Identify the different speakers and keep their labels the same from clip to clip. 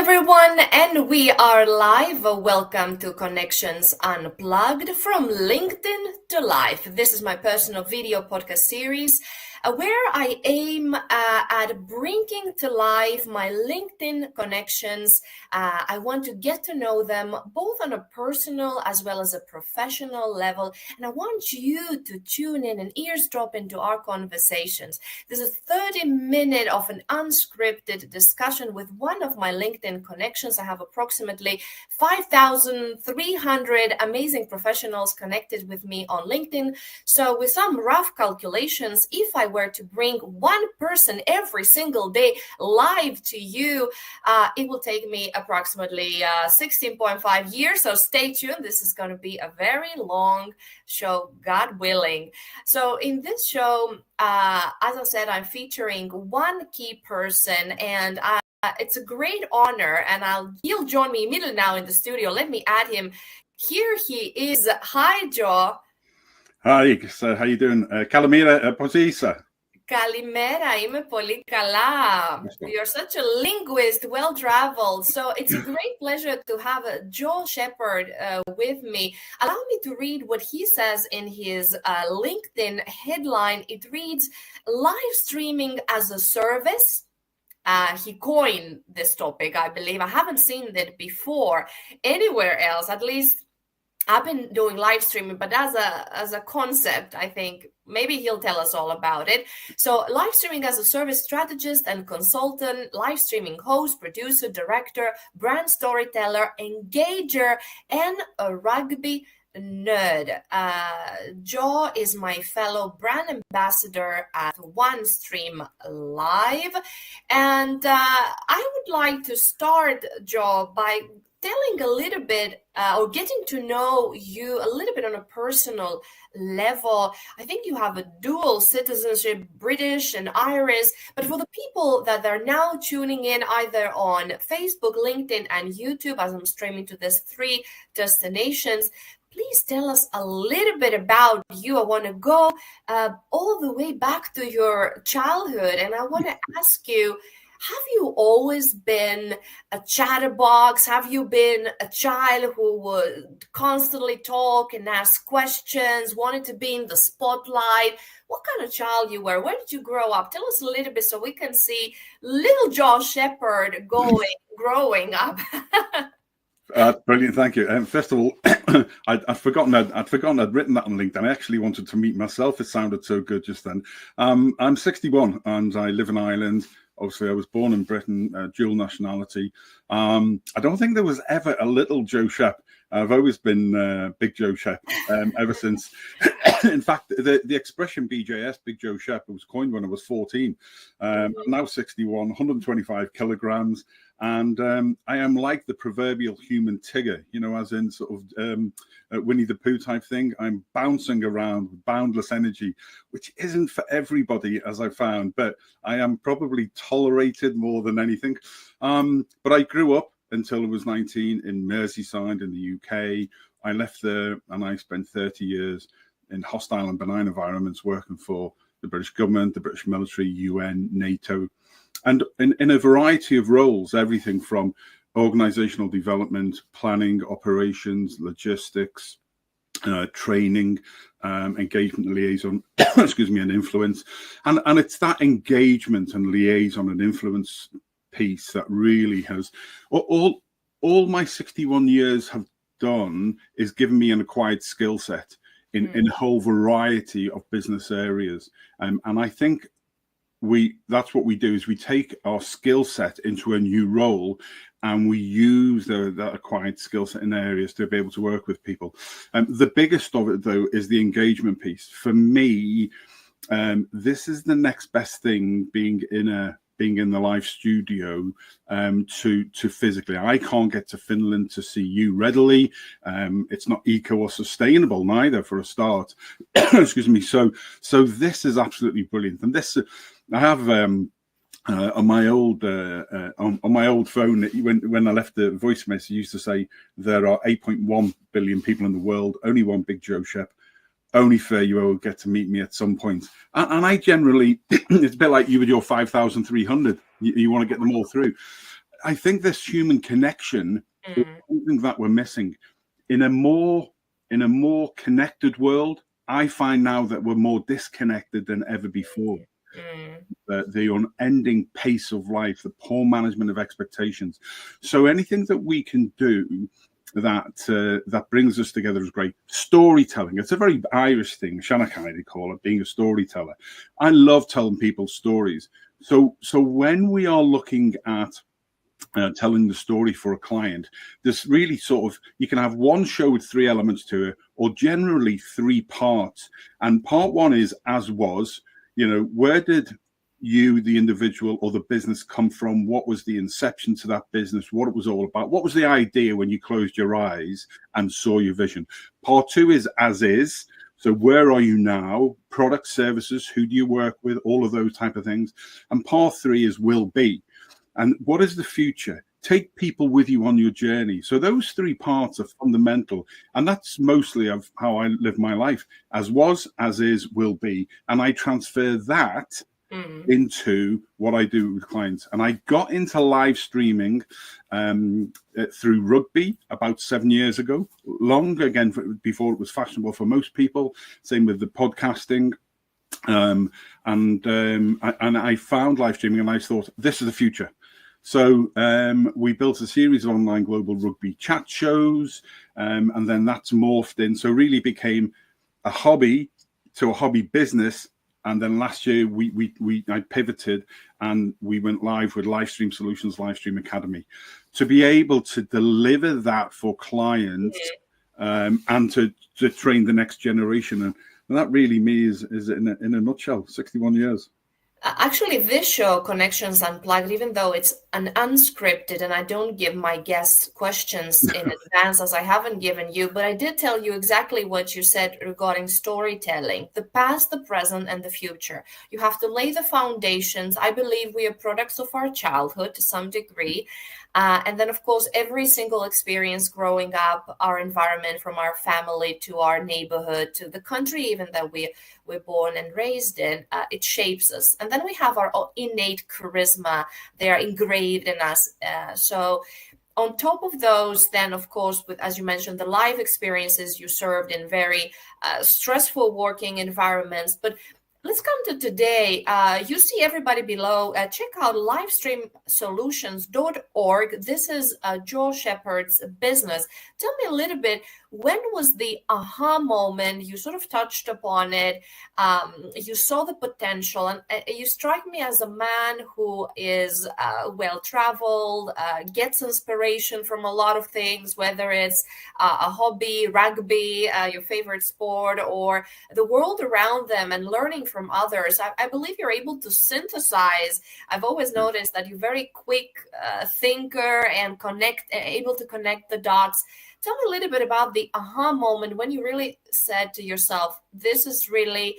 Speaker 1: everyone, and we are live. Welcome to Connections Unplugged, from LinkedIn to Life. This is my personal video podcast series where I aim at bringing to life my LinkedIn connections. I want to get to know them both on a personal as well as a professional level, and I want you to tune in and eavesdrop into our conversations. This is 30 minutes of an unscripted discussion with one of my LinkedIn connections. I have approximately 5,300 amazing professionals connected with me on LinkedIn. So with some rough calculations, if I were to bring one person every single day live to you, it will take me approximately 16.5 years. So stay tuned. This is going to be a very long show, God willing. So in this show, as I said, I'm featuring one key person, and it's a great honor, and he'll join me immediately now in the studio. Let me add him. Here he is. Hi, Joe.
Speaker 2: Hi, so how you doing? Kalimera Pozisa.
Speaker 1: Kalimera, είμαι πολύ καλά. You're such a linguist, well-traveled. So it's a great pleasure to have Joe Sheppard with me. Allow me to read what he says in his LinkedIn headline. It reads, live streaming as a service. He coined this topic, I believe. I haven't seen that before anywhere else. At least I've been doing live streaming, but as a concept, I think maybe he'll tell us all about it. So live streaming as a service strategist and consultant, live streaming host, producer, director, brand storyteller, engager, and a rugby nerd. Joe is my fellow brand ambassador at OneStream Live. And I would like to start, Joe, by telling a little bit or getting to know you a little bit on a personal level. I think you have a dual citizenship, British and Irish, but for the people that are now tuning in either on Facebook, LinkedIn, and YouTube, as I'm streaming to these 3 destinations, please tell us a little bit about you. I want to go all the way back to your childhood, and I want to ask you, have you always been a chatterbox? Have you been a child who would constantly talk and ask questions, wanted to be in the spotlight? What kind of child you were? Where did you grow up? Tell us a little bit so we can see little Joe Sheppard growing up.
Speaker 2: Brilliant, thank you. First of all, I'd forgotten I'd written that on LinkedIn. I actually wanted to meet myself. It sounded so good just then. I'm 61 and I live in Ireland. Obviously, I was born in Britain, dual nationality. I don't think there was ever a little Joe Shepp. I've always been Big Joe Shepp ever since. In fact, the expression BJS, Big Joe Shepp, was coined when I was 14. I'm now 61, 125 kilograms. And I am like the proverbial human Tigger, as in sort of Winnie the Pooh type thing. I'm bouncing around with boundless energy, which isn't for everybody, as I found, but I am probably tolerated more than anything. But I grew up until I was 19 in Merseyside in the UK. I left there and I spent 30 years in hostile and benign environments working for the British government, the British military, UN, NATO. And in a variety of roles, everything from organizational development, planning, operations, logistics, training, engagement liaison, and influence. And it's that engagement and liaison and influence piece that really has, all my 61 years have done is given me an acquired skill set in a whole variety of business areas. And I think that's what we do, is we take our skill set into a new role and we use that acquired skill set in areas to be able to work with people. The biggest of it, though, is the engagement piece. For me, this is the next best thing, being in the live studio to physically. I can't get to Finland to see you readily. It's not eco or sustainable neither, for a start. Excuse me. So this is absolutely brilliant. And this, I have on my old phone, when I left the voice message, used to say there are 8.1 billion people in the world, only one Big Joe Shepp. Only fair you will get to meet me at some point. And I generally, it's a bit like you with your 5,300. You want to get them all through. I think this human connection is something that we're missing. In a more connected world, I find now that we're more disconnected than ever before. The unending pace of life, the poor management of expectations. So anything that we can do that brings us together is great. Storytelling, it's a very Irish thing, Shanachai they call it, being a storyteller. I love telling people stories. So when we are looking at telling the story for a client, there's really sort of, you can have one show with 3 elements to it, or generally 3 parts. And part 1 is as was, where did you, the individual or the business, come from? What was the inception to that business? What it was all about? What was the idea when you closed your eyes and saw your vision? Part 2 is as is. So where are you now? Product, services, who do you work with? All of those type of things. And part 3 is will be. And what is the future? Take people with you on your journey. So those 3 parts are fundamental. And that's mostly of how I live my life. As was, as is, will be. And I transfer that into what I do with clients. And I got into live streaming through rugby about 7 years ago. Long again, before it was fashionable for most people. Same with the podcasting. And I found live streaming and I thought, this is the future. So we built a series of online global rugby chat shows, and then that's morphed in. So really became a hobby to a hobby business. And then last year I pivoted and we went live with Livestream Solutions, Livestream Academy, to be able to deliver that for clients and to train the next generation. And that really me is in a nutshell, 61 years.
Speaker 1: Actually, this show, Connections Unplugged, even though it's an unscripted and I don't give my guests questions in advance as I haven't given you, but I did tell you exactly what you said regarding storytelling, the past, the present, and the future. You have to lay the foundations. I believe we are products of our childhood to some degree. And then, of course, every single experience growing up, our environment, from our family to our neighborhood to the country even that we're born and raised in, it shapes us. And then we have our innate charisma. They are engraved in us. So on top of those, then, of course, with, as you mentioned, the live experiences, you served in very stressful working environments. But let's come to today. You see everybody below. Check out livestreamsolutions.org. This is Joel Sheppard's business. Tell me a little bit, when was the aha moment? You sort of touched upon it. You saw the potential, and you strike me as a man who is well-traveled, gets inspiration from a lot of things, whether it's a hobby, rugby, your favorite sport, or the world around them, and learning from others. I believe you're able to synthesize. I've always noticed that you're very quick thinker and able to connect the dots. Tell me a little bit about the aha moment when you really said to yourself, this is really,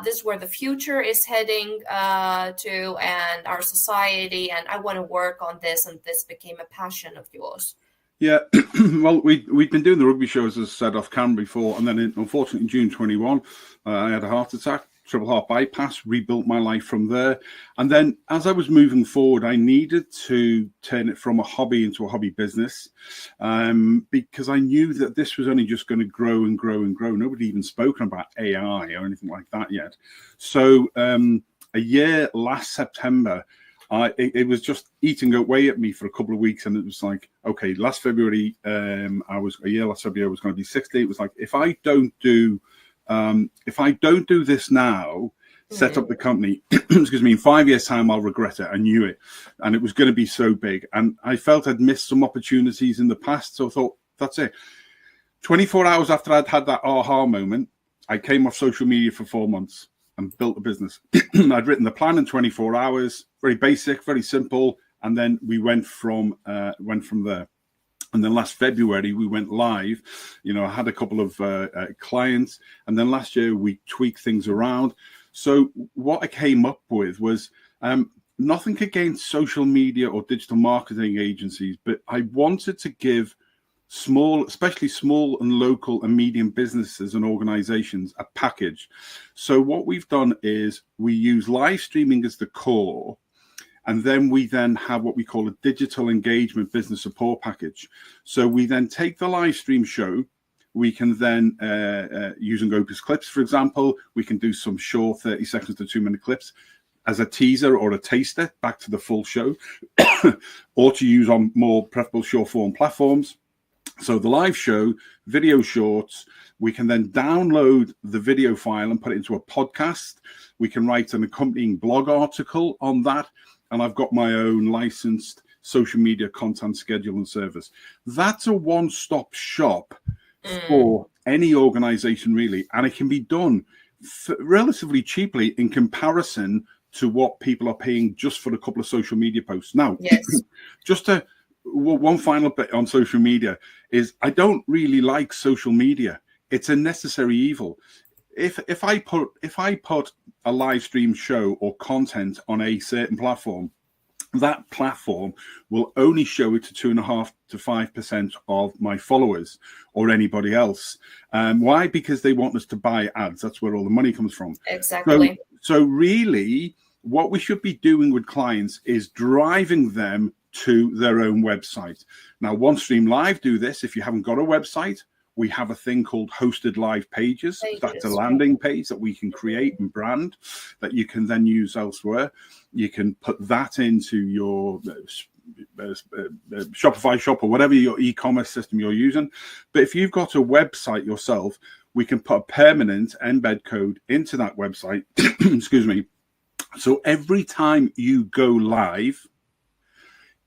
Speaker 1: this is where the future is heading to, and our society, and I want to work on this, and this became a passion of yours.
Speaker 2: Yeah, well, we'd been doing the rugby shows, as I said, off camera before, and then unfortunately in June 21, I had a heart attack. Triple heart bypass, rebuilt my life from there. And then as I was moving forward, I needed to turn it from a hobby into a hobby business, because I knew that this was only just going to grow and grow and grow. Nobody even spoken about AI or anything like that yet. So a year last September, it was just eating away at me for a couple of weeks. And it was like, okay, last February, last February, I was going to be 60. It was like, if I don't do this now, set up the company, excuse me, in 5 years' time, I'll regret it. I knew it. And it was going to be so big. And I felt I'd missed some opportunities in the past. So I thought, that's it. 24 hours after I'd had that aha moment, I came off social media for 4 months and built a business. I'd written the plan in 24 hours, very basic, very simple. And then we went from there. And then last February, we went live. I had a couple of clients. And then last year, we tweaked things around. So what I came up with was nothing against social media or digital marketing agencies, but I wanted to give especially small and local and medium businesses and organizations, a package. So what we've done is we use live streaming as the core. And then we then have what we call a digital engagement business support package. So we then take the live stream show. We can then, using Opus Clips, for example, we can do some short 30 seconds to 2-minute clips as a teaser or a taster back to the full show, or to use on more preferable short form platforms. So the live show, video shorts, we can then download the video file and put it into a podcast. We can write an accompanying blog article on that. And I've got my own licensed social media content schedule and service. That's a one-stop shop for any organization, really. And it can be done relatively cheaply in comparison to what people are paying just for a couple of social media posts. Now, just one final bit on social media is I don't really like social media. It's a necessary evil. If I put a live stream show or content on a certain platform, that platform will only show it to 2.5 to 5% of my followers or anybody else. Why? Because they want us to buy ads. That's where all the money comes from.
Speaker 1: Exactly.
Speaker 2: So really, what we should be doing with clients is driving them to their own website. Now, OneStream Live do this. If you haven't got a website, we have a thing called hosted live pages. That's a landing page that we can create and brand that you can then use elsewhere. You can put that into your Shopify shop or whatever your e-commerce system you're using. But if you've got a website yourself, we can put a permanent embed code into that website. Excuse me. So every time you go live,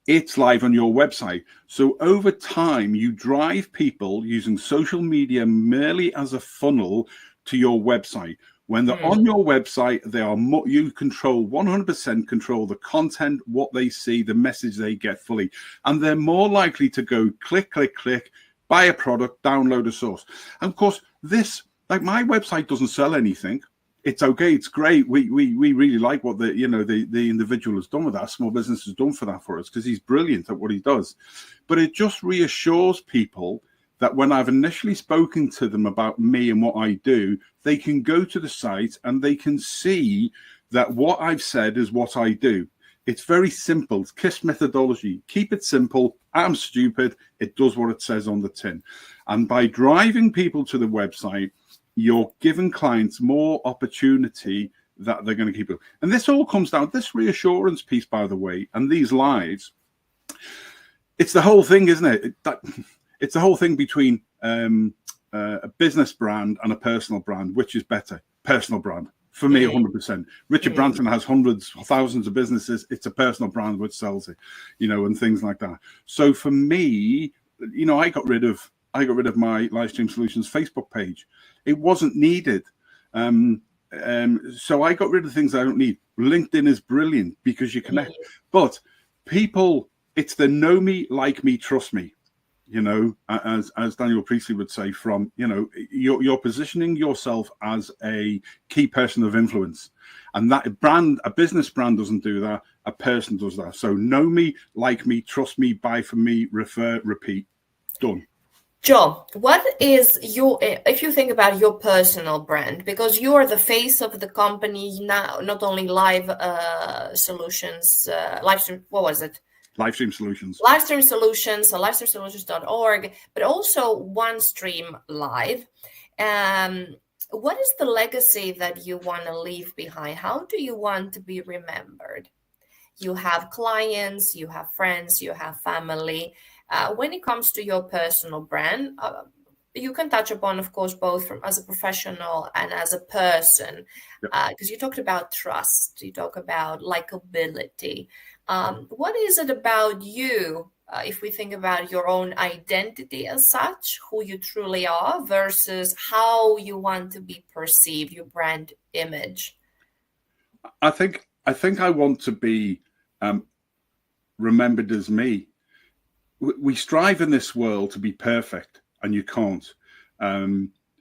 Speaker 2: it's live on your website. So over time, you drive people using social media merely as a funnel to your website. When they're on your website, they are you control 100% control the content, what they see, the message they get fully. And they're more likely to go click, click, click, buy a product, download a source. And of course, this, like my website doesn't sell anything. It's okay. It's great. We really like what the individual has done with that. Small business has done for that for us because he's brilliant at what he does. But it just reassures people that when I've initially spoken to them about me and what I do, they can go to the site and they can see that what I've said is what I do. It's very simple. It's KISS methodology. Keep it simple. I'm stupid. It does what it says on the tin. And by driving people to the website, you're giving clients more opportunity that they're going to keep it. And this all comes down, this reassurance piece, by the way, and these lives, it's the whole thing, isn't it? It's the whole thing between a business brand and a personal brand. Which is better? Personal brand. For me, 100%. Richard Branson has hundreds or thousands of businesses. It's a personal brand which sells it, and things like that. So for me, I got rid of my Livestream Solutions Facebook page. It wasn't needed. So I got rid of things I don't need. LinkedIn is brilliant because you connect. But people, it's the know me, like me, trust me. As Daniel Priestley would say, you're positioning yourself as a key person of influence. And that a business brand doesn't do that. A person does that. So know me, like me, trust me, buy from me, refer, repeat. Done.
Speaker 1: Joe, what is if you think about your personal brand, because you are the face of the company now, not only Live Solutions, Livestream, what was it?
Speaker 2: Livestream Solutions.
Speaker 1: Livestream Solutions, so livestreamsolutions.org, but also OneStream Live. What is the legacy that you want to leave behind? How do you want to be remembered? You have clients, you have friends, you have family. When it comes to your personal brand, you can touch upon, of course, both as a professional and as a person, because you talked about trust, you talk about likability. What is it about you, if we think about your own identity as such, who you truly are versus how you want to be perceived, your brand image?
Speaker 2: I think I want to be remembered as me. We strive in this world to be perfect, and you can't.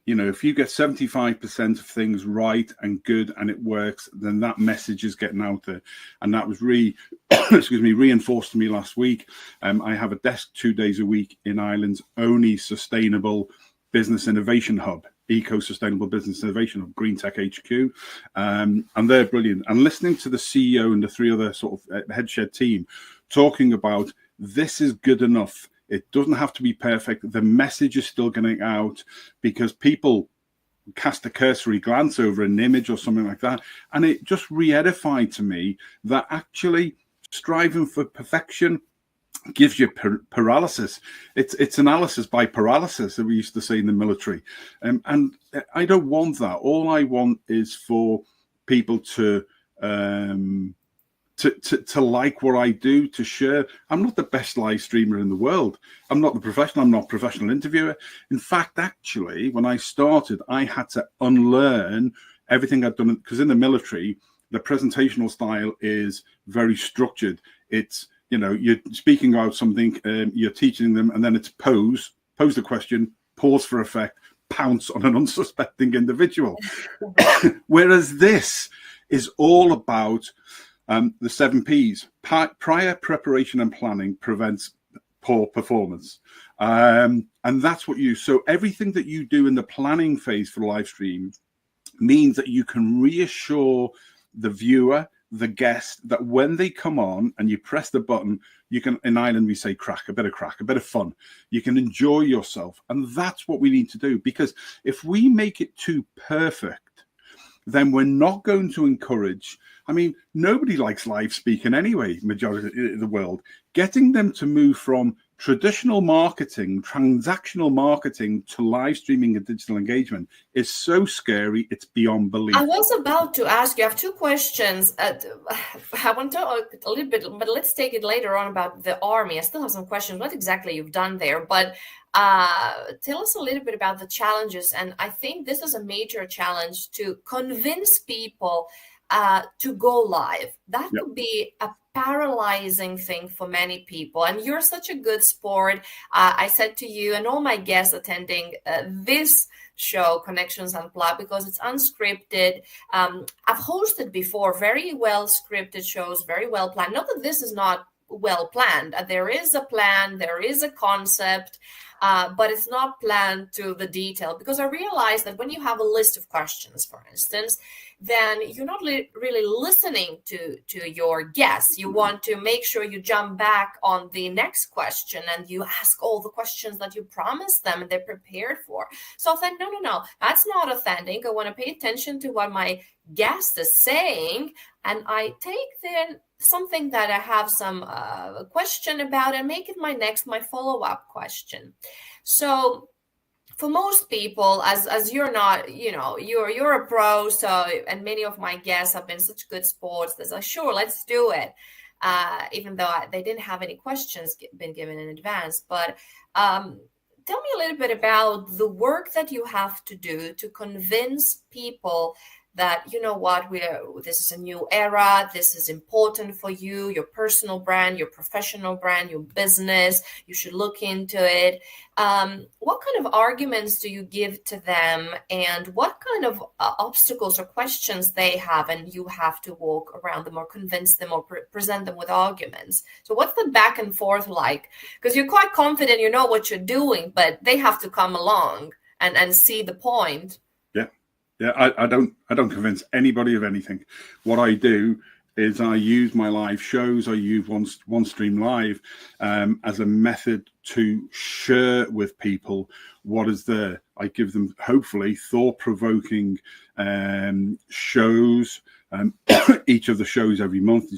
Speaker 2: If you get 75% of things right and good and it works, then that message is getting out there. And that was reinforced to me last week. I have a desk 2 days a week in Ireland's only sustainable business innovation hub eco-sustainable business innovation of Green Tech HQ. And they're brilliant. And listening to the CEO and the three other sort of headshed team talking about this is good enough. It doesn't have to be perfect. The message is still getting out because people cast a cursory glance over an image or something like that. And it just re-edified to me that actually striving for perfection gives you paralysis. It's analysis by paralysis, that we used to say in the military. And I don't want that. All I want is for people to like what I do, to share. I'm not the best live streamer in the world. I'm not a professional interviewer. In fact, actually, when I started, I had to unlearn everything I'd done, because in the military, the presentational style is very structured. It's, you know, you're speaking about something, you're teaching them, and then it's pose the question, pause for effect, pounce on an unsuspecting individual. Whereas this is all about the 7 Ps. Prior preparation and planning prevents poor performance. And that's what so everything that you do in the planning phase for live stream means that you can reassure the viewer, the guest, that when they come on and you press the button, you can, in Ireland we say crack, a bit of fun. You can enjoy yourself. And that's what we need to do, because if we make it too perfect, then we're not going to encourage. I mean, nobody likes live speaking anyway, majority of the world. Getting them to move from traditional marketing, transactional marketing, to live streaming and digital engagement is so scary, it's beyond belief.
Speaker 1: I was about to ask you, I have 2 questions. I want to talk a little bit, but let's take it later on about the army. I still have some questions, what exactly you've done there, but tell us a little bit about the challenges. And I think this is a major challenge, to convince people to go live. That could be a paralyzing thing for many people. And you're such a good sport. I said to you and all my guests attending this show, Connections Unplugged, because it's unscripted. I've hosted before very well scripted shows, very well planned. Not that this is not well planned. There is a plan, there is a concept, but it's not planned to the detail, because I realized that when you have a list of questions, for instance, then you're not really listening to your guests. You want to make sure you jump back on the next question and you ask all the questions that you promised them and they're prepared for. So I thought, no, that's not authentic. I want to pay attention to what my guest is saying, and I take then something that I have some question about and make it my follow-up question. So for most people, as you're not, you're a pro, so, and many of my guests have been such good sports, they're like, sure, let's do it. Even though they didn't have any questions been given in advance. But tell me a little bit about the work that you have to do to convince people that, you know what, this is a new era, this is important for you, your personal brand, your professional brand, your business, you should look into it. What kind of arguments do you give to them, and what kind of obstacles or questions they have, and you have to walk around them or convince them or present them with arguments? So what's the back and forth like? Because you're quite confident, you know what you're doing, but they have to come along and see the point.
Speaker 2: Yeah, I don't convince anybody of anything. What I do is I use my live shows, I use OneStream Live as a method to share with people what is there. I give them, hopefully, thought-provoking shows. Each of the shows every month,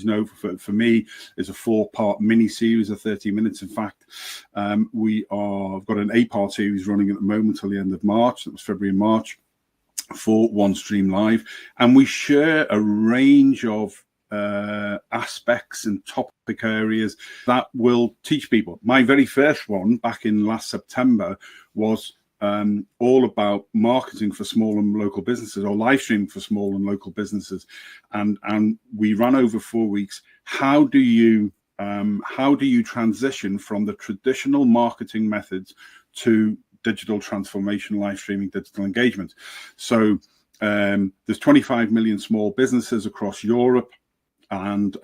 Speaker 2: for me, is a 4-part mini-series of 30 minutes. In fact, I've got an 8-part series running at the moment till the end of March. That was February and March, for OneStream Live, and we share a range of aspects and topic areas that will teach people. My very first one back in last September was all about marketing for small and local businesses, or live streaming for small and local businesses, and we ran over 4 weeks. How do you transition from the traditional marketing methods to digital transformation, live streaming, digital engagement? So there's 25 million small businesses across Europe, and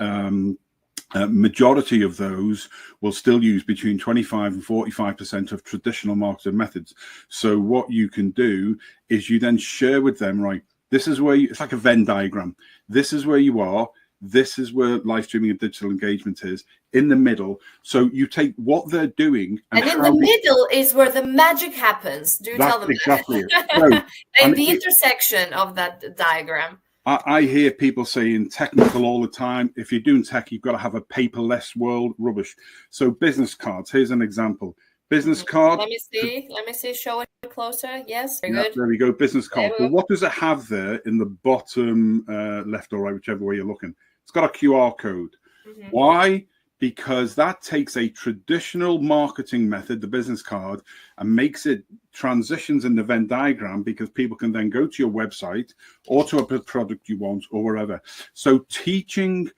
Speaker 2: majority of those will still use between 25 and 45% of traditional marketing methods. So what you can do is you then share with them, right, this is where it's like a Venn diagram. This is where you are. This is where live streaming and digital engagement is, in the middle. So you take what they're doing.
Speaker 1: And in the middle is where the magic happens. Do you tell them
Speaker 2: exactly
Speaker 1: that?
Speaker 2: So,
Speaker 1: and the intersection of that diagram.
Speaker 2: I hear people saying technical all the time. If you're doing tech, you've got to have a paperless world. Rubbish. So business cards. Here's an example. Business card.
Speaker 1: Let me see. Show it closer. Yes, very good.
Speaker 2: There we go. Business card. Well, what does it have there in the bottom left or right, whichever way you're looking? It's got a QR code. Why? Because that takes a traditional marketing method, the business card, and makes it transitions in the Venn diagram, because people can then go to your website or to a product you want or wherever. So teaching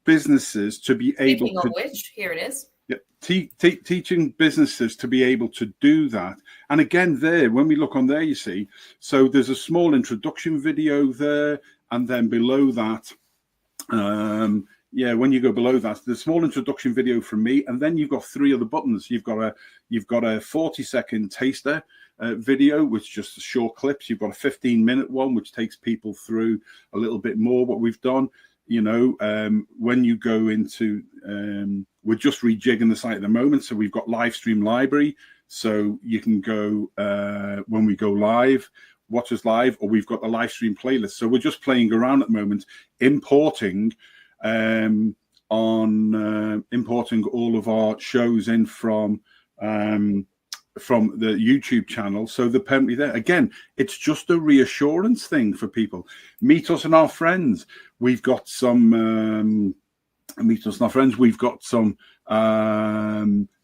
Speaker 2: businesses to be able to...
Speaker 1: which, here it is.
Speaker 2: Yeah, teaching businesses to be able to do that. And again, there, when we look on there, you see, so there's a small introduction video there, and then below that, when you go below that, the small introduction video from me, and then you've got 3 other buttons. You've got a 40-second taster video, which just short clips. You've got a 15-minute one, which takes people through a little bit more what we've done. You know, when you go into, we're just rejigging the site at the moment, so we've got live stream library, so you can go when we go live, watch us live, or we've got the live stream playlist. So we're just playing around at the moment, importing importing all of our shows in from the YouTube channel, so they're permanently there. Again, it's just a reassurance thing for people. Meet us and our friends. We've got some We've got some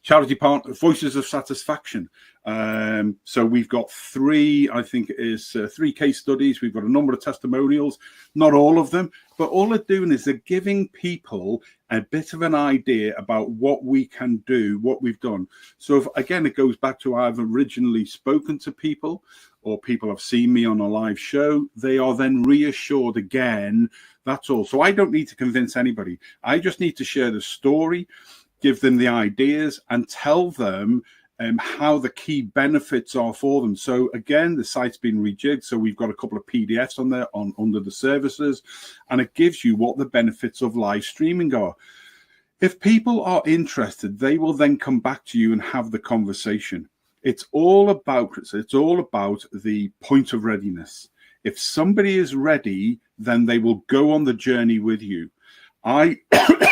Speaker 2: charity partner Voices of Satisfaction. So we've got 3, I think it is 3 case studies. We've got a number of testimonials, not all of them, but all they're doing is they're giving people a bit of an idea about what we can do, what we've done. So if, again, it goes back to I've originally spoken to people, or people have seen me on a live show, they are then reassured again. That's all. So I don't need to convince anybody. I just need to share the story, give them the ideas, and tell them how the key benefits are for them. So again, the site's been rejigged, so we've got a couple of PDFs on there under the services, and it gives you what the benefits of live streaming are. If people are interested, they will then come back to you and have the conversation. It's all about the point of readiness. If somebody is ready, then they will go on the journey with you.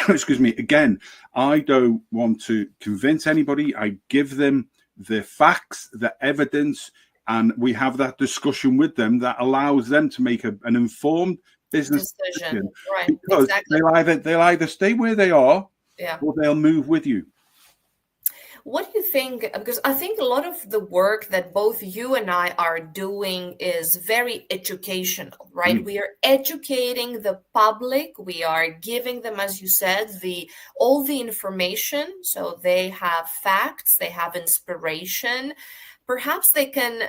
Speaker 2: Excuse me, again, I don't want to convince anybody. I give them the facts, the evidence, and we have that discussion with them that allows them to make an informed business decision. Right, because exactly. they'll either stay where they are, or they'll move with you.
Speaker 1: What do you think? Because I think a lot of the work that both you and I are doing is very educational, right? We are educating the public. We are giving them, as you said, all the information. So they have facts, they have inspiration. Perhaps they can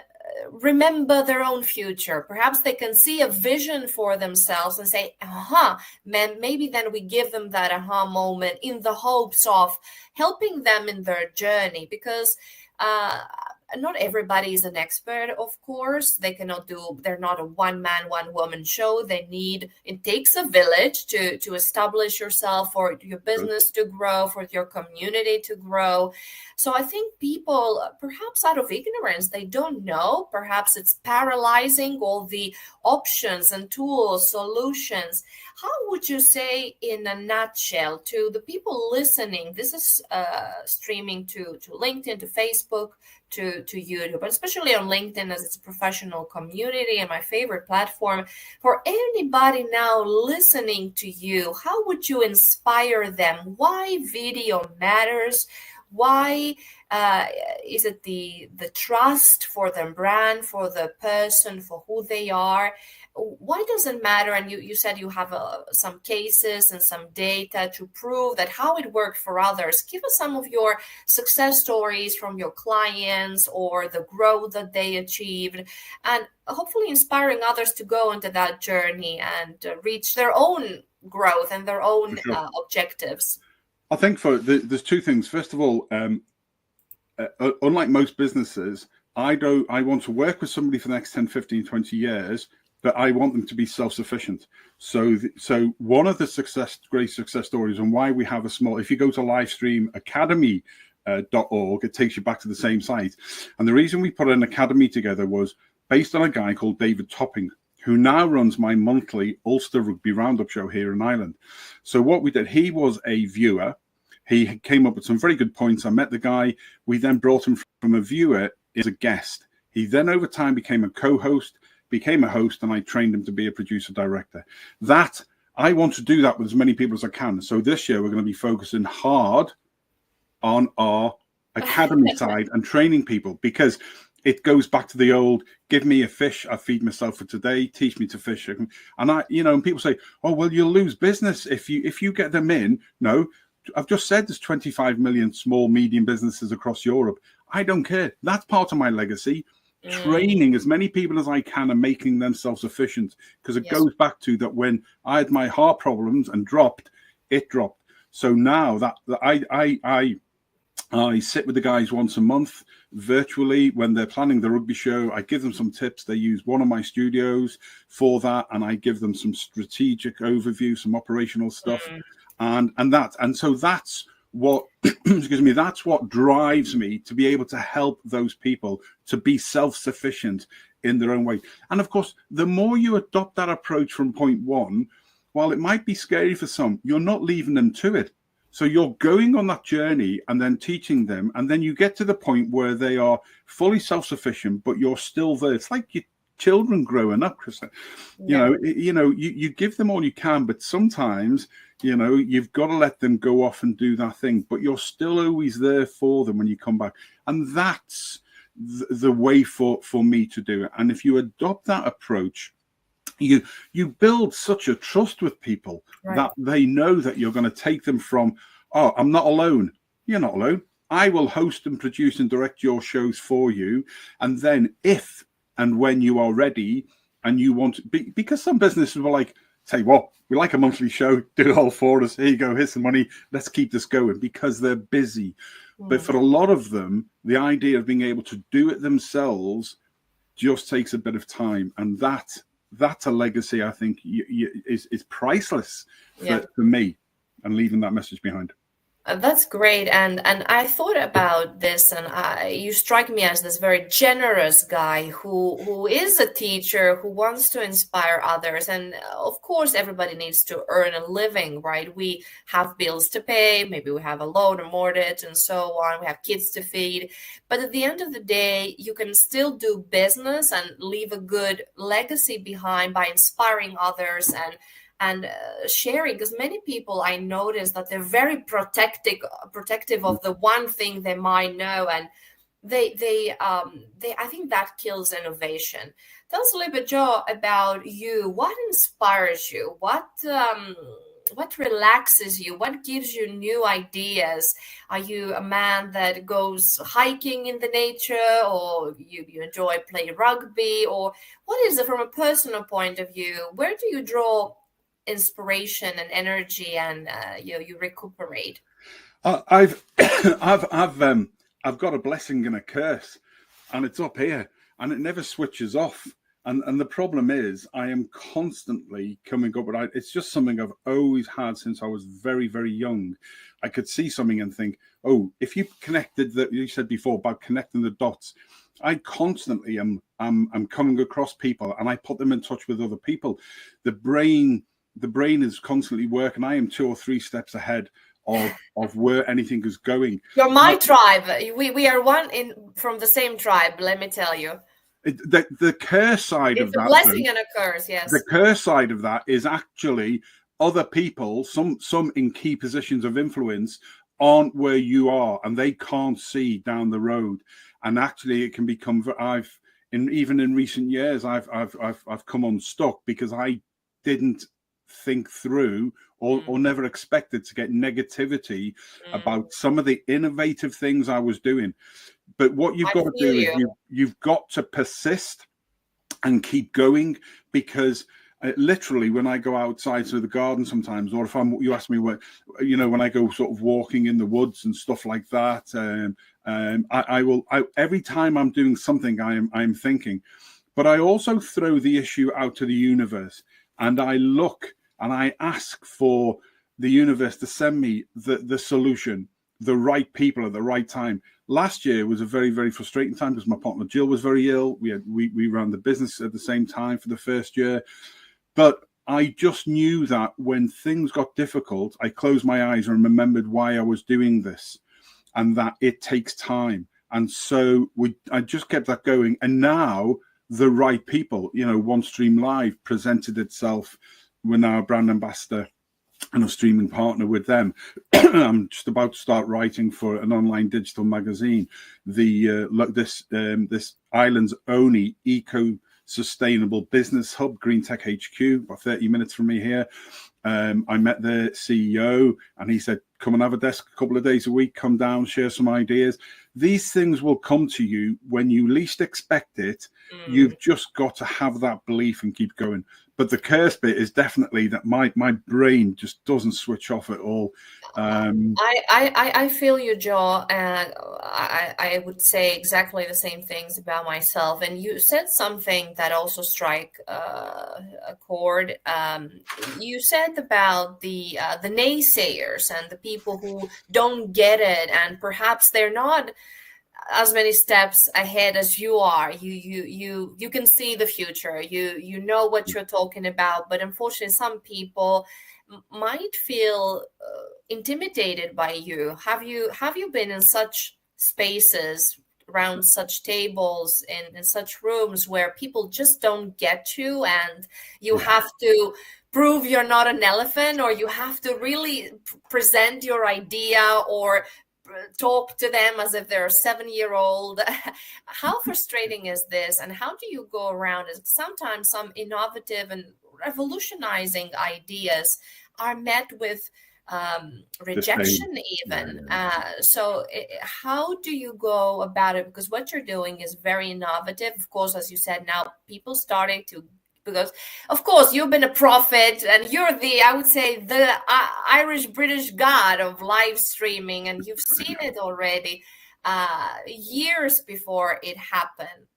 Speaker 1: remember their own future. Perhaps they can see a vision for themselves and say, maybe then we give them that aha moment in the hopes of helping them in their journey, because not everybody is an expert, of course. They're not a one-man, one-woman show. It takes a village to establish yourself, for your business to grow, for your community to grow. So I think people, perhaps out of ignorance, they don't know. Perhaps it's paralyzing, all the options and tools, solutions. How would you say, in a nutshell, to the people listening, this is streaming to LinkedIn, to Facebook, to YouTube, but especially on LinkedIn, as it's a professional community and my favorite platform. For anybody now listening to you, how would you inspire them? Why video matters? Why is it the trust for the brand, for the person, for who they are? Why does it matter? And you said you have some cases and some data to prove that how it worked for others. Give us some of your success stories from your clients or the growth that they achieved, and hopefully inspiring others to go into that journey and reach their own growth and their own objectives.
Speaker 2: I think there's two things. First of all, unlike most businesses, I want to work with somebody for the next 10, 15, 20 years, but I want them to be self-sufficient. So one of the great success stories, and why we have a small, if you go to livestreamacademy.org, it takes you back to the same site. And the reason we put an academy together was based on a guy called David Topping, who now runs my monthly Ulster Rugby Roundup show here in Ireland. So what we did, he was a viewer. He came up with some very good points. I met the guy. We then brought him from a viewer as a guest. He then over time became a co-host, became a host, and I trained him to be a producer director. That I want to do that with as many people as I can. So this year we're going to be focusing hard on our academy side and training people, because it goes back to the old, give me a fish, I feed myself for today, teach me to fish. And and people say, oh, well, you'll lose business if you get them in. No, I've just said there's 25 million small, medium businesses across Europe. I don't care. That's part of my legacy. Training as many people as I can and making them self-sufficient, because it goes back to that when I had my heart problems and it dropped. So now that I sit with the guys once a month virtually when they're planning the rugby show. I give them some tips. They use one of my studios for that, and I give them some strategic overview, some operational stuff, and so that's what that's what drives me to be able to help those people to be self-sufficient in their own way. And of course, the more you adopt that approach from point one, while it might be scary for some, you're not leaving them to it. So you're going on that journey and then teaching them, and then you get to the point where they are fully self-sufficient, but you're still there. It's like your children growing up, Krista. You give them all you can, but sometimes you've got to let them go off and do that thing, but you're still always there for them when you come back. And that's the way for me to do it. And if you adopt that approach, you build such a trust with people that they know that you're going to take them from, oh, I'm not alone. You're not alone. I will host and produce and direct your shows for you. And then if and when you are ready and you want to be, because some businesses will say, well, we like a monthly show, do it all for us. Here you go, here's some money. Let's keep this going, because they're busy. But for a lot of them, the idea of being able to do it themselves just takes a bit of time. And that's a legacy I think is priceless for me, and leaving that message behind.
Speaker 1: That's great. And I thought about this, and you strike me as this very generous guy who is a teacher, who wants to inspire others. And of course, everybody needs to earn a living, right? We have bills to pay, maybe we have a loan, a mortgage, and so on. We have kids to feed. But at the end of the day, you can still do business and leave a good legacy behind by inspiring others and sharing, because many people, I notice that they're very protective of the one thing they might know, and they I think that kills innovation. Tell us a little bit, Joe, about you. What inspires you? What relaxes you? What gives you new ideas? Are you a man that goes hiking in the nature, or you enjoy playing rugby, or what is it from a personal point of view? Where do you draw inspiration and energy, and you recuperate?
Speaker 2: I've got a blessing and a curse, and it's up here, and it never switches off. And the problem is, I am constantly coming up with it. It's just something I've always had since I was very, very young. I could see something and think, oh, if you connected that, you said before about connecting the dots. I constantly am coming across people, and I put them in touch with other people. The brain is constantly working. I am 2 or 3 steps ahead of where anything is going.
Speaker 1: You're my tribe. We are one from the same tribe, let me tell you.
Speaker 2: The curse side of that.
Speaker 1: It's a blessing and a curse, yes.
Speaker 2: The curse side of that is actually other people, some in key positions of influence, aren't where you are, and they can't see down the road. And actually, it can become. Even in recent years, I've come unstuck because I didn't think through or never expected to get negativity about some of the innovative things I was doing. But what you've got to do is you've got to persist and keep going, because literally when I go outside to the garden sometimes, or if you ask me when I go sort of walking in the woods and stuff like that, I every time I'm doing something, I'm thinking, but I also throw the issue out to the universe, and I look and I ask for the universe to send me the solution, the right people at the right time. Last year was a very, very frustrating time because my partner Jill was very ill. We ran the business at the same time for the first year. But I just knew that when things got difficult, I closed my eyes and remembered why I was doing this, and that it takes time. And so I just kept that going. And now the right people, OneStream Live presented itself. We're now a brand ambassador and a streaming partner with them. I'm just about to start writing for an online digital magazine. This island's only eco-sustainable business hub, Green Tech HQ, about 30 minutes from me here. I met the CEO, and he said, come and have a desk a couple of days a week, come down, share some ideas. These things will come to you when you least expect it. You've just got to have that belief and keep going. But the curse bit is definitely that my brain just doesn't switch off at all.
Speaker 1: I feel you, Joe, and I would say exactly the same things about myself. And you said something that also strike a chord. You said about the naysayers and the people who don't get it, and perhaps they're not as many steps ahead as you are. You can see the future. You know what you're talking about, but unfortunately, some people might feel intimidated by you. Have you been in such spaces, around such tables, in such rooms where people just don't get you, and you have to prove you're not an elephant, or you have to really present your idea or talk to them as if they're a 7-year-old? How frustrating is this, and how do you go around it? Sometimes some innovative and revolutionizing ideas are met with rejection even. So how do you go about it? Because what you're doing is very innovative. Of course, as you said, now people starting to, because of course you've been a prophet, and you're I would say the Irish British god of live streaming, and you've seen it already years before it happened.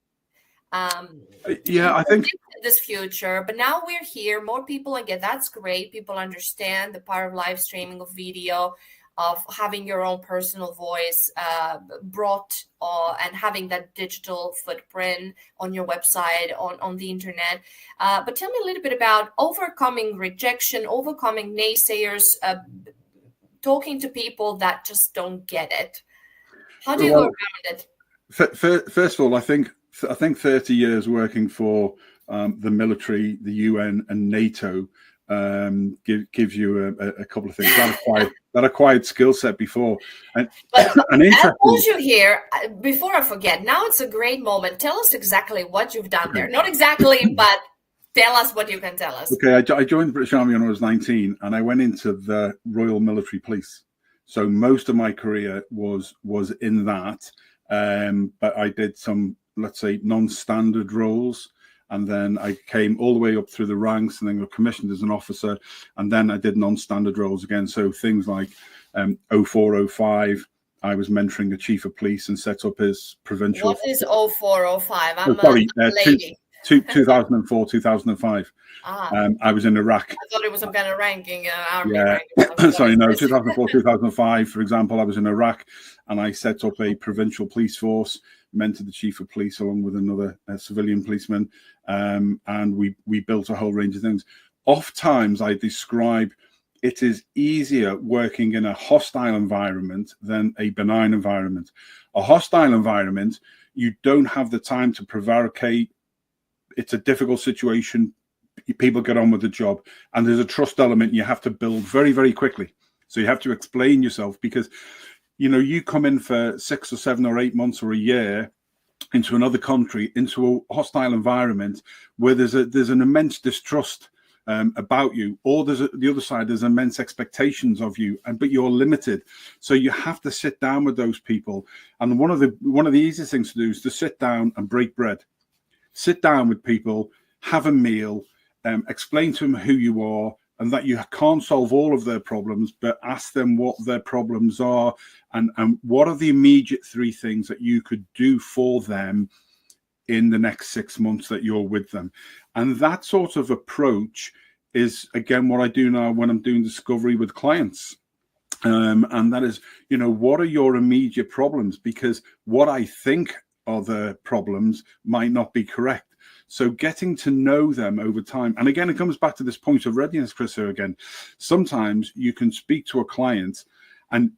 Speaker 2: I think
Speaker 1: this future, but now we're here, more people again. That's great. People understand the power of live streaming, of video, of having your own personal voice brought and having that digital footprint on your website, on the internet. But tell me a little bit about overcoming rejection, overcoming naysayers, talking to people that just don't get it. How do you go around it?
Speaker 2: First of all, I think 30 years working for the military, the UN, and NATO gives you a couple of things. That acquired skill set before. And
Speaker 1: I'll pause you here before I forget. Now it's a great moment. Tell us exactly what you've done there. Not exactly, but tell us what you can tell us.
Speaker 2: Okay, I joined the British Army when I was 19, and I went into the Royal Military Police. So most of my career was in that, but I did some, let's say, non-standard roles. And then I came all the way up through the ranks, and then got commissioned as an officer. And then I did non-standard roles again. So things like 0405, I was mentoring the chief of police and set up his provincial.
Speaker 1: What is 0405? I'm a lady.
Speaker 2: 2004, 2005. I was in Iraq.
Speaker 1: I thought it was some kind of ranking. Army
Speaker 2: ranking. Sorry, no, 2004, 2005, for example, I was in Iraq, and I set up a provincial police force, mentored the chief of police along with another civilian policeman, and we built a whole range of things. Oftentimes, I describe it is easier working in a hostile environment than a benign environment. A hostile environment, you don't have the time to prevaricate. It's a difficult situation. People get on with the job, and there's a trust element you have to build very, very quickly. So you have to explain yourself, because, you know, you come in for 6 or 7 or 8 months or a year into another country, into a hostile environment where there's an immense distrust about you, or the other side, there's immense expectations of you, but you're limited. So you have to sit down with those people. And one of the easiest things to do is to sit down and break bread. Sit down with people, have a meal, explain to them who you are, and that you can't solve all of their problems, but ask them what their problems are, and what are the immediate 3 things that you could do for them in the next 6 months that you're with them. And that sort of approach is, again, what I do now when I'm doing discovery with clients. And that is, you know, what are your immediate problems? Because what I think are the problems might not be correct. So getting to know them over time. And again, it comes back to this point of readiness, Chris, here again. Sometimes you can speak to a client, and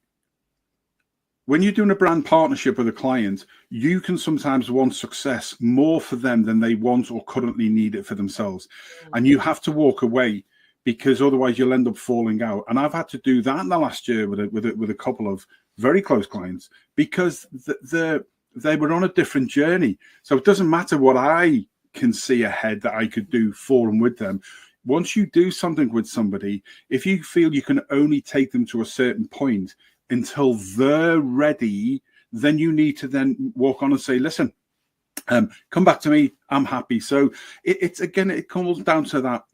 Speaker 2: when you're doing a brand partnership with a client, you can sometimes want success more for them than they want or currently need it for themselves. And you have to walk away, because otherwise you'll end up falling out. And I've had to do that in the last year with a couple of very close clients, because they were on a different journey. So it doesn't matter what I can see ahead that I could do for and with them. Once you do something with somebody, if you feel you can only take them to a certain point until they're ready, then you need to then walk on and say, listen, come back to me, I'm happy. So it comes down to that,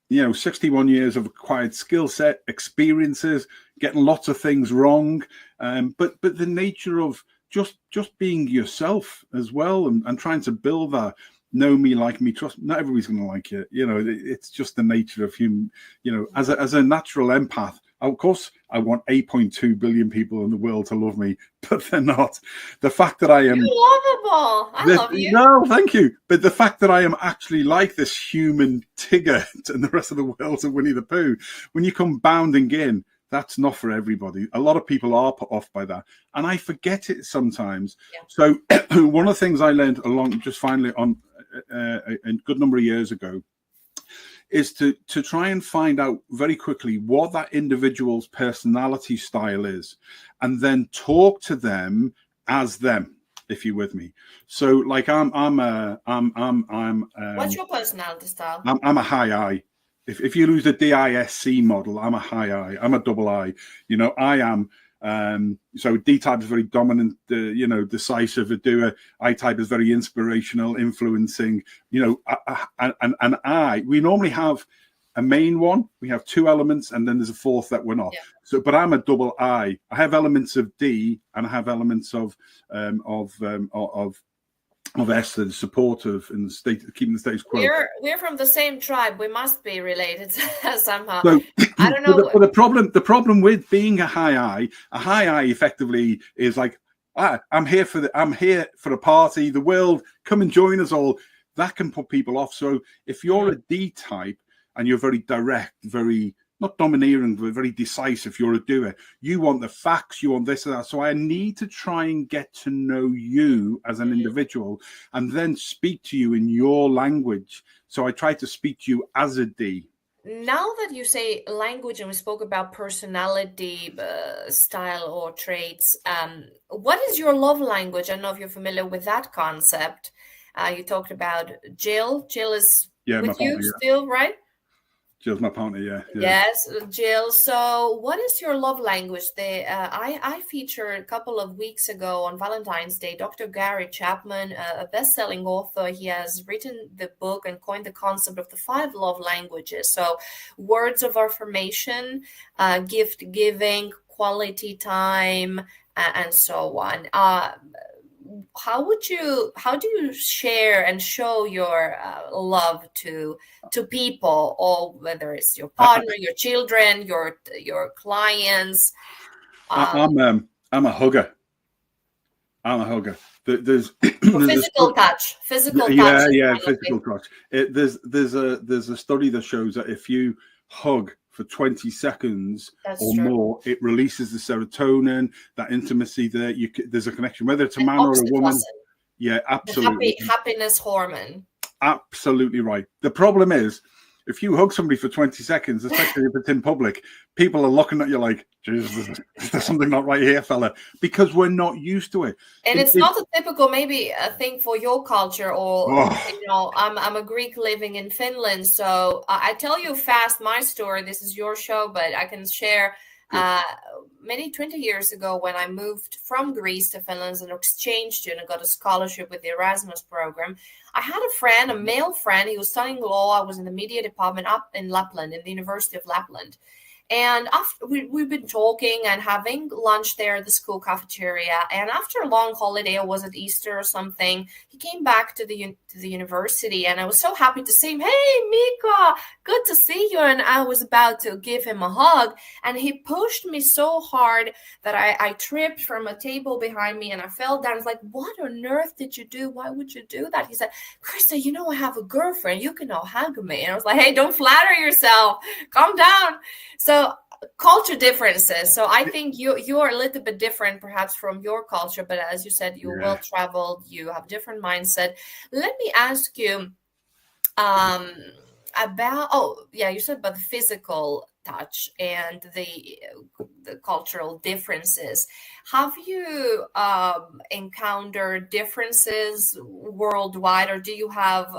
Speaker 2: you know, 61 years of acquired skill set, experiences, getting lots of things wrong, but the nature of just being yourself as well, and trying to build that know me, like me, trust. Not everybody's going to like it. You know, it's just the nature of human. You know, as a natural empath, of course, I want 8.2 billion people in the world to love me, but they're not. The fact that I am
Speaker 1: lovable. I love you.
Speaker 2: No, thank you. But the fact that I am actually like this human Tigger and the rest of the world to Winnie the Pooh, when you come bounding in, that's not for everybody. A lot of people are put off by that, and I forget it sometimes. Yeah. So one of the things I learned finally on a good number of years ago is to try and find out very quickly what that individual's personality style is, and then talk to them as them, if you're with me. So like what's
Speaker 1: your personality style?
Speaker 2: I'm a high I. If you lose the DISC model, I'm a high I. I'm a double I. You know, I am. So D type is very dominant, you know, decisive, a doer. I type is very inspirational, influencing. You know, and we normally have a main one. We have 2 elements, and then there's a 4th that we're not. Yeah. So, but I'm a double I. I have elements of D, and I have elements of S, the supportive and keeping the status quo.
Speaker 1: We're from the same tribe. We must be related somehow.
Speaker 2: So,
Speaker 1: I don't know.
Speaker 2: But the problem with being a high I effectively is like, I'm here for the party, the world, come and join us all. That can put people off. So if you're a D type and you're very direct, very not domineering, but very decisive, you're a doer. You want the facts, you want this and that. So I need to try and get to know you as an individual, and then speak to you in your language. So I try to speak to you as a D.
Speaker 1: Now that you say language, and we spoke about personality style or traits, what is your love language? I don't know if you're familiar with that concept. You talked about Jill. Jill is with you still, right?
Speaker 2: Jill's my partner, yeah.
Speaker 1: Yes, Jill. So what is your love language? I featured a couple of weeks ago on Valentine's Day, Dr. Gary Chapman, a best-selling author. He has written the book and coined the concept of the 5 love languages. So words of affirmation, gift giving, quality time, and so on. How do you share and show your love to people, or whether it's your partner, your children, your clients?
Speaker 2: I'm a hugger. I'm a hugger. There's
Speaker 1: physical touch. Physical
Speaker 2: touch. There's a study that shows that if you hug for 20 seconds more, it releases the serotonin, that intimacy there. There's a connection, whether it's a man or a woman. Yeah, absolutely.
Speaker 1: The happiness hormone.
Speaker 2: Absolutely right. The problem is, if you hug somebody for 20 seconds, especially if it's in public, people are looking at you like, Jesus, is there something not right here, fella? Because we're not used to it.
Speaker 1: And it's not a typical, maybe a thing for your culture, or, I'm a Greek living in Finland. So I tell you fast my story. This is your show, but I can share many 20 years ago when I moved from Greece to Finland as an exchange student, got a scholarship with the Erasmus program. I had a friend, a male friend. He was studying law. I was in the media department up in Lapland, in the University of Lapland. And after we've been talking and having lunch there at the school cafeteria. And after a long holiday, or was it Easter or something, he came back to the university, and I was so happy to see him. Hey, Mika, good to see you. And I was about to give him a hug, and he pushed me so hard that I tripped from a table behind me and I fell down. I was like, what on earth did you do? Why would you do that? He said, Krista, I have a girlfriend. You can now hug me. And I was like, hey, don't flatter yourself. Calm down. So culture differences. So I think you're a little bit different perhaps from your culture, but as you said, you're well traveled, you have a different mindset. Let me ask you you said about the physical touch and the cultural differences. Have you encountered differences worldwide, or do you have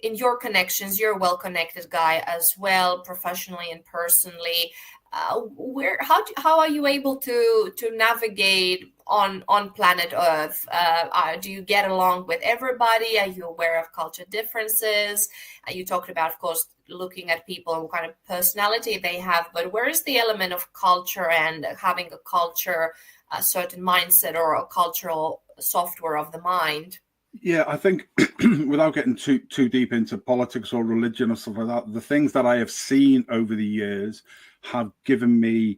Speaker 1: in your connections, you're a well-connected guy as well, professionally and personally. How are you able to navigate on planet Earth? Do you get along with everybody? Are you aware of culture differences? You talked about, of course, looking at people and what kind of personality they have, but where is the element of culture and having a culture, a certain mindset, or a cultural software of the mind?
Speaker 2: Yeah, I think without getting too deep into politics or religion or stuff like that, the things that I have seen over the years have given me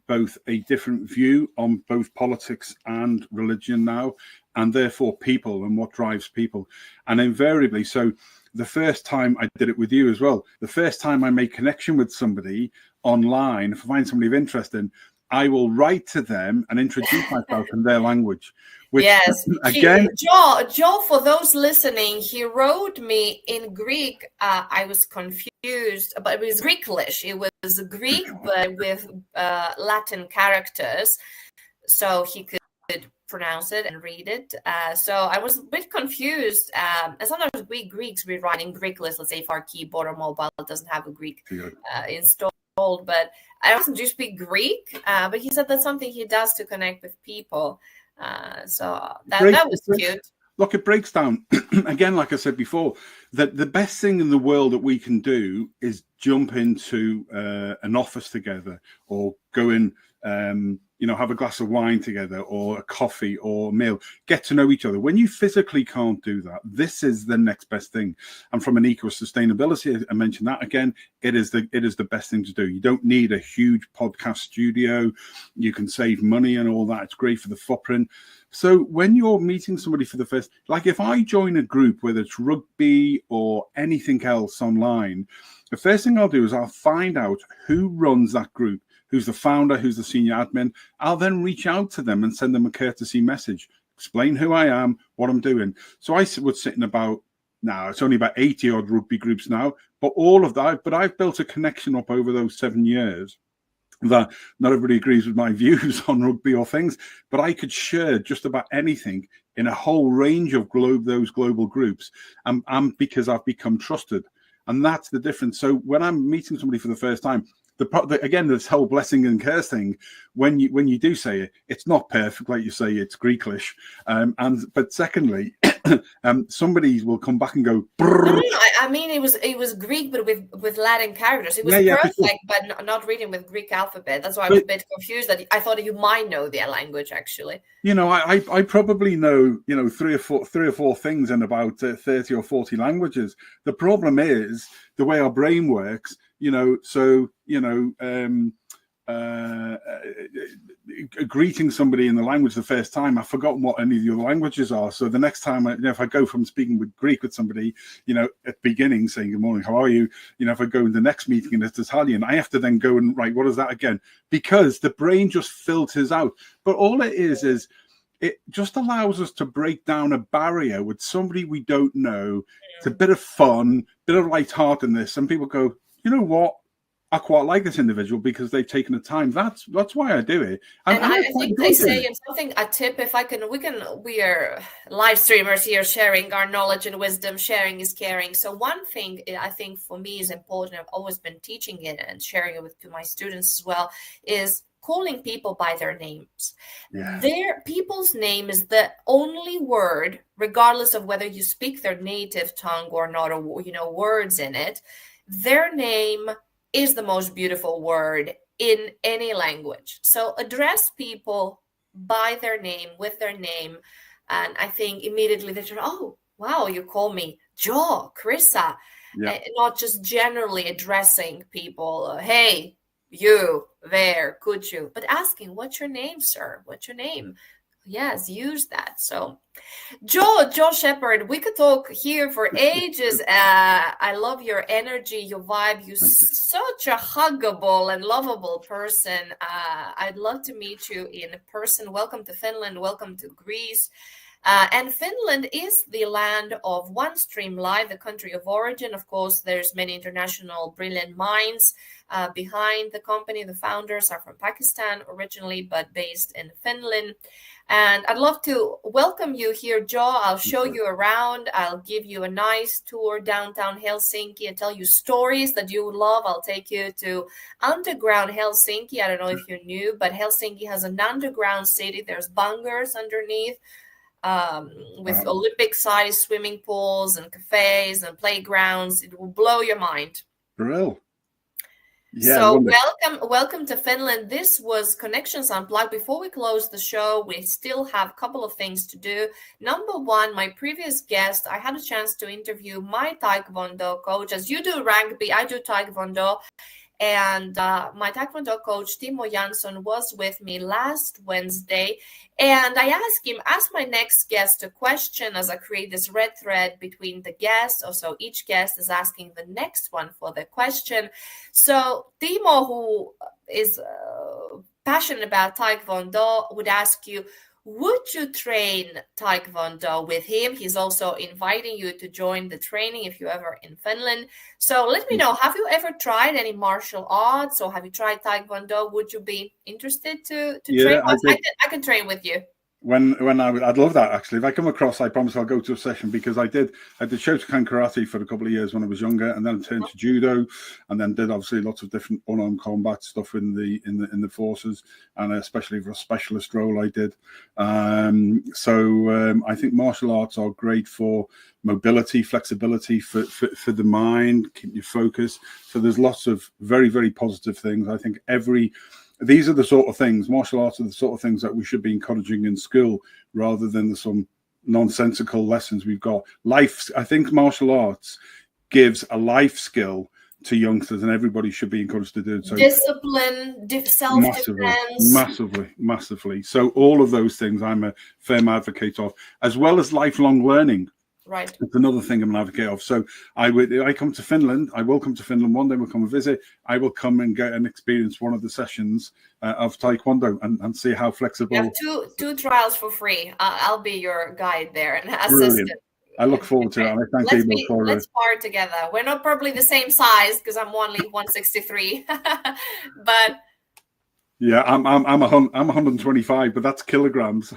Speaker 2: both a different view on both politics and religion now, and therefore people and what drives people. And invariably, so the first time I did it with you as well, the first time I make connection with somebody online, if I find somebody of interest in, I will write to them and introduce myself in their language. Which,
Speaker 1: yes,
Speaker 2: again,
Speaker 1: Joe, for those listening, he wrote me in Greek. I was confused, but it was Greeklish. It was Greek, but with Latin characters, so he could pronounce it and read it. So I was a bit confused. And sometimes we Greeks, we write in Greeklish. Let's say if our keyboard or mobile doesn't have a Greek installed, but I also do speak Greek. But he said that's something he does to connect with people. So that was cute.
Speaker 2: Look, it breaks down again, like I said before, that the best thing in the world that we can do is jump into an office together, or go in, have a glass of wine together, or a coffee or a meal, get to know each other. When you physically can't do that, this is the next best thing. And from an eco-sustainability, I mentioned that again, it is the best thing to do. You don't need a huge podcast studio. You can save money and all that. It's great for the footprint. So when you're meeting somebody for the first, like if I join a group, whether it's rugby or anything else online, the first thing I'll do is I'll find out who runs that group, who's the founder, who's the senior admin. I'll then reach out to them and send them a courtesy message, explain who I am, what I'm doing. So I would sit in it's only about 80 odd rugby groups now, but all of that, but I've built a connection up over those 7 years that not everybody agrees with my views on rugby or things, but I could share just about anything in a whole range of those global groups, and because I've become trusted. And that's the difference. So when I'm meeting somebody for the first time, again, this whole blessing and curse thing, when you do say it, it's not perfect, like you say, it's Greeklish. But secondly, somebody will come back and go.
Speaker 1: No, I mean it was Greek, but with Latin characters. It was perfect, but not reading with Greek alphabet. That's why I was a bit confused. That I thought you might know their language actually.
Speaker 2: I probably know three or four things in about 30 or 40 languages. The problem is the way our brain works. Greeting somebody in the language the first time, I've forgotten what any of the other languages are. So the next time, if I go from speaking with Greek with somebody, at the beginning saying good morning, how are you? If I go in the next meeting and it's Italian, I have to then go and write, what is that again? Because the brain just filters out. But all it is it just allows us to break down a barrier with somebody we don't know. It's a bit of fun, bit of lightheartedness, and people go, you know what? I quite like this individual because they've taken the time. That's why I do it.
Speaker 1: And I think they say, and something, a tip, if I can, we are live streamers here sharing our knowledge and wisdom. Sharing is caring. So one thing I think for me is important, I've always been teaching it and sharing it to my students as well, is calling people by their names. Yeah. Their people's name is the only word, regardless of whether you speak their native tongue or not, or, you know, words in it. Their name is the most beautiful word in any language. So address people by their name, with their name. And I think immediately they're, oh, wow, you call me Jo, Carissa. Yeah. Not just generally addressing people, hey, you there, could you? But asking, what's your name, sir? What's your name? Yes, use that. So Jo Sheppard, we could talk here for ages. I love your energy, your vibe. You're such a huggable and lovable person. I'd love to meet you in person. Welcome to Finland. Welcome to Greece. And Finland is the land of OneStream Live, the country of origin. Of course, there's many international brilliant minds behind the company. The founders are from Pakistan originally, but based in Finland. And I'd love to welcome you here, Jo. I'll show you around. I'll give you a nice tour downtown Helsinki and tell you stories that you would love. I'll take you to underground Helsinki. I don't know if you knew, but Helsinki has an underground city. There's bunkers underneath with Olympic-sized swimming pools and cafes and playgrounds. It will blow your mind.
Speaker 2: Real.
Speaker 1: Yeah, so welcome to Finland. This was Connections Unplugged. Before we close the show, we still have a couple of things to do. Number one, my previous guest, I had a chance to interview my Taekwondo coach. As you do rugby, I do Taekwondo. And my Taekwondo coach, Timo Jansson, was with me last Wednesday. And I asked my next guest a question as I create this red thread between the guests. Also, each guest is asking the next one for the question. So Timo, who is passionate about Taekwondo, would ask you, would you train Taekwondo with him? He's also inviting you to join the training if you're ever in Finland. So let me know, have you ever tried any martial arts, or have you tried Taekwondo? Would you be interested to train? I can train with you.
Speaker 2: I'd love that, actually. If I come across, I promise I'll go to a session, because I did Shotokan karate for a couple of years when I was younger, and then turned to judo, and then did obviously lots of different unarmed combat stuff in the forces, and especially for a specialist role I did. I think martial arts are great for mobility, flexibility, for the mind, keep you focused. So there's lots of very, very positive things. I think these are the sort of things, martial arts are the sort of things that we should be encouraging in school, rather than some nonsensical lessons we've got. I think martial arts gives a life skill to youngsters, and everybody should be encouraged to do it. So
Speaker 1: discipline, self-defense.
Speaker 2: Massively. So all of those things I'm a firm advocate of, as well as lifelong learning.
Speaker 1: Right.
Speaker 2: It's another thing I'm an advocate of. So I will come to Finland one day. We'll come and visit. I will come and get and experience one of the sessions of Taekwondo and see how flexible.
Speaker 1: You have two trials for free. I'll be your guide there and assistant.
Speaker 2: I look forward to it. And I thank you for
Speaker 1: let's part together. We're not probably the same size, because I'm only 163, but
Speaker 2: yeah, I'm 125, but that's kilograms.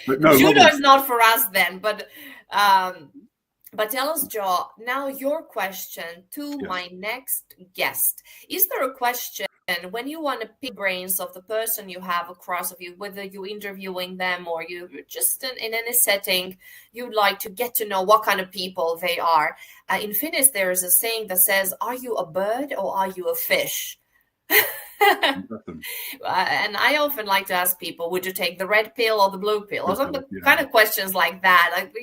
Speaker 1: But no, judo is not for us then, but tell us, Jo, now your question to my next guest. Is there a question when you want to pick brains of the person you have across of you, whether you're interviewing them or you just in any setting, you'd like to get to know what kind of people they are? In Finnish, there is a saying that says, are you a bird or are you a fish? And I often like to ask people, would you take the red pill or the blue pill, or some kind of questions like that? Like,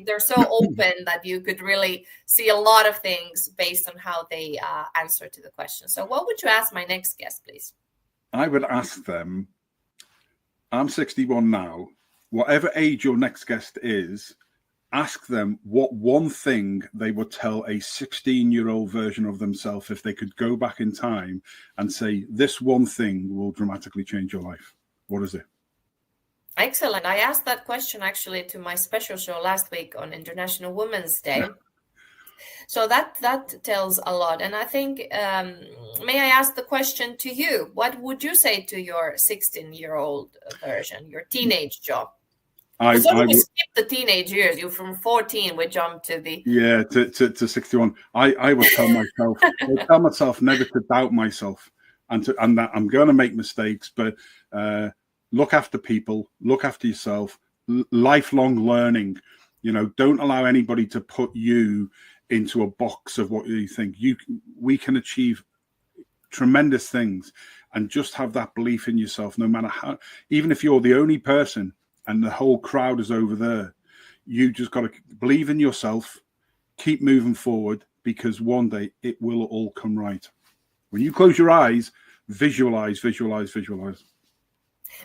Speaker 1: they're so open that you could really see a lot of things based on how they answer to the question. So what would you ask my next guest, please?
Speaker 2: I would ask them, I'm 61 now, whatever age your next guest is, ask them what one thing they would tell a 16-year-old version of themselves if they could go back in time and say, this one thing will dramatically change your life. What is it?
Speaker 1: Excellent. I asked that question actually to my special show last week on International Women's Day.
Speaker 2: Yeah.
Speaker 1: So that tells a lot. And I think, may I ask the question to you? What would you say to your 16-year-old version, your teenage Joe? Because we skipped the teenage years. You from 14, we jumped to the
Speaker 2: to 61. I would tell myself never to doubt myself, and that I'm going to make mistakes, but look after people, look after yourself. Lifelong learning. Don't allow anybody to put you into a box of what you think. We can achieve tremendous things, and just have that belief in yourself. No matter how, even if you're the only person and the whole crowd is over there, you just got to believe in yourself, keep moving forward, because one day it will all come right. When you close your eyes, visualize.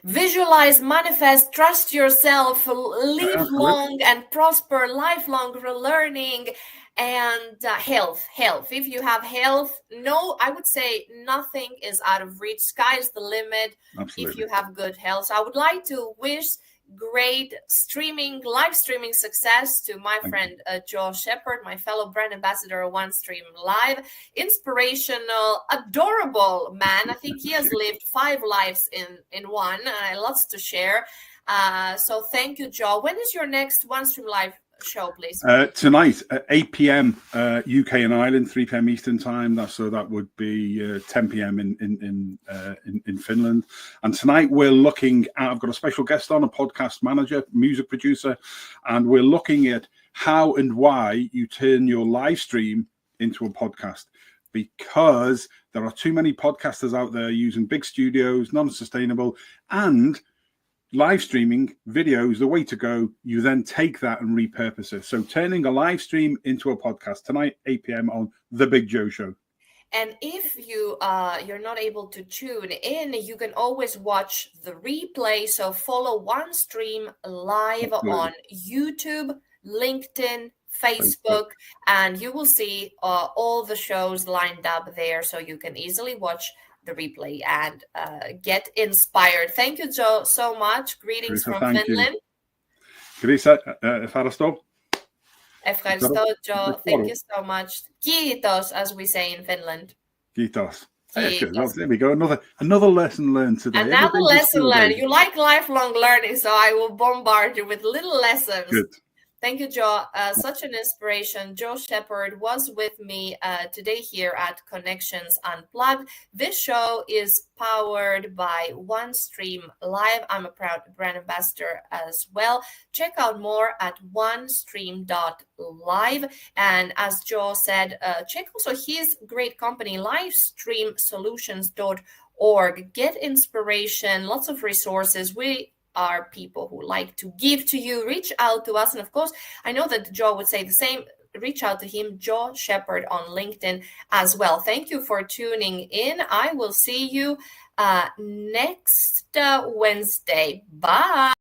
Speaker 1: Visualize, manifest, trust yourself, live long and prosper, lifelong learning, and health. If you have health, I would say nothing is out of reach. Sky's the limit. Absolutely. If you have good health. So I would like to wish great live streaming success to my friend Joe Sheppard, my fellow brand ambassador of OneStream Live. Inspirational, adorable man. I think he has lived 5 lives in one, and lots to share. So thank you, Joe. When is your next OneStream Live show, please?
Speaker 2: Tonight at 8 p.m. UK and Ireland, 3 p.m. Eastern time. That would be 10 p.m. in Finland. And tonight we're looking at, I've got a special guest on, a podcast manager, music producer, and we're looking at how and why you turn your live stream into a podcast, because there are too many podcasters out there using big studios, non-sustainable, and live streaming video is the way to go. You then take that and repurpose it. So turning a live stream into a podcast tonight, 8 p.m. on The Big Joe Show.
Speaker 1: And if you're not able to tune in, you can always watch the replay. So follow OneStream Live on YouTube, LinkedIn, Facebook, and you will see all the shows lined up there, so you can easily watch the replay and get inspired. Thank you, Joe, so much. Greetings from Finland.
Speaker 2: Ευχαριστώ,
Speaker 1: Joe. Thank you so much. Kiitos, as we say in Finland.
Speaker 2: Kiitos. There we go. Another lesson learned today.
Speaker 1: Another lesson learned. You like lifelong learning, so I will bombard you with little lessons.
Speaker 2: Good.
Speaker 1: Thank you, Joe. Such an inspiration. Joe Sheppard was with me today here at Connections Unplugged. This show is powered by OneStream Live. I'm a proud brand ambassador as well. Check out more at onestream.live. And as Joe said, check also his great company, livestreamsolutions.org. Get inspiration, lots of resources. We are people who like to give to you. Reach out to us. And of course, I know that Joe would say the same. Reach out to him, Joe Sheppard, on LinkedIn as well. Thank you for tuning in. I will see you next Wednesday. Bye.